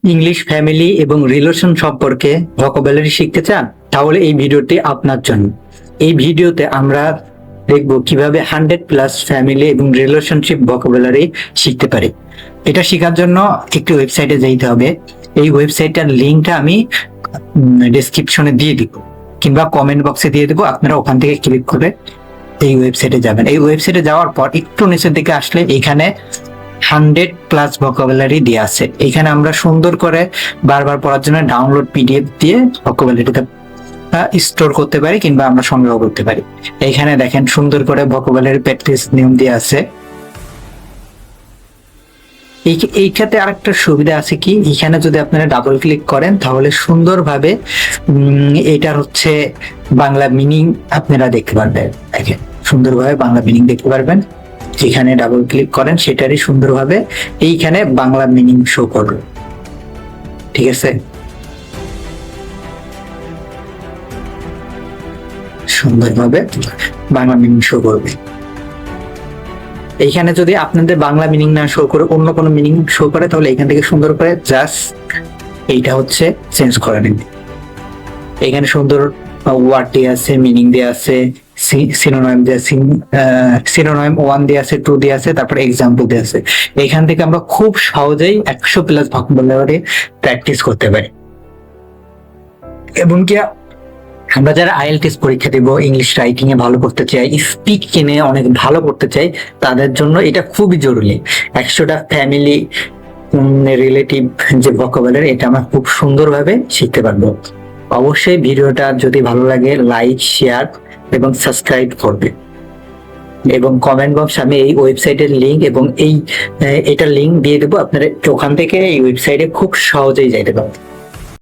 English family এবং relation সম্পর্কে vocabulary শিখতে চান, তাহলে এই ভিডিওটি আপনার জন্য। এই ভিডিওতে আমরা দেখব কিভাবে 100+ ফ্যামিলি এবং রিলেশনশিপ ভোকাবুলারি শিখতে পারি। এটা শেখার জন্য একটি ওয়েবসাইটে যেতে হবে। এই ওয়েবসাইটটার লিঙ্কটা আমি ডেসক্রিপশনে দিয়ে দিব কিংবা কমেন্ট বক্সে দিয়ে দেবো। আপনারা ওখান থেকে ক্লিক করে এই ওয়েবসাইটে যাবেন। এই ওয়েবসাইটে যাওয়ার পর একটু নিচের দিকে আসলে এখানে 100+ ভোকাবুলারি দিয়ে আছে। এখানে আমরা সুন্দর করে বারবার পড়ার জন্য ডাউনলোড পিডিএফ দিয়ে ভোকাবুলারিটা স্টোর করতে পারি কিংবা আমরা সংগ্রহ করতে পারি। এখানে দেখেন সুন্দর করে ভোকাবুলারি প্র্যাকটিস নিয়ম দিয়ে আছে। এইটাতে আরেকটা সুবিধা আছে কি, এখানে যদি আপনারা ডাবল ক্লিক করেন তাহলে সুন্দরভাবে এটার হচ্ছে বাংলা মিনিং আপনারা দেখতে পারবেন। দেখেন সুন্দরভাবে বাংলা মিনিং দেখতে পারবেন। যেখানে ডাবল ক্লিক করেন সেটারই সুন্দরভাবে এইখানে বাংলা মিনিং শো করবে। ঠিক আছে, সুন্দরভাবে বাংলা মিনিং শো করবে। এইখানে যদি আপনাদের বাংলা মিনিং না শো করে অন্য কোনো মিনিং শো করে তাহলে এখান থেকে সুন্দর করে জাস্ট এইটা হচ্ছে চেঞ্জ করে নেবে। এখানে সুন্দর ওয়ার্ড দিয়ে আছে, মিনিং দিয়ে আছে, সিনোনিম দিয়ে আছে, সিনোনিম 1 দিয়ে আছে, 2 দিয়ে আছে, তারপরে এক্সাম্পল দিয়ে আছে। এখান থেকে আমরা খুব সহজেই 100+ ভোকাবুলারি প্র্যাকটিস করতে পারি। এবং কি আমরা যারা আইএলটিএস পরীক্ষা দিব, ইংলিশ রাইটিং এ ভালো করতে চাই, স্পিকিং এ অনেক ভালো করতে চাই, তাদের জন্য এটা খুবই জরুরি। 100টা ফ্যামিলি রিলেটিভ যে ভোকাবুলারি এটা আমরা খুব সুন্দরভাবে শিখতে পারবো। অবশ্যই ভিডিওটা যদি ভালো লাগে লাইক, শেয়ার এবং সাবস্ক্রাইব করবে। এবং কমেন্ট বক্স আমি এই ওয়েবসাইটের লিংক এবং এটার লিংক দিয়ে দেবো। আপনারা ওখান থেকে এই ওয়েবসাইটে খুব সহজেই যাইতে পারবেন।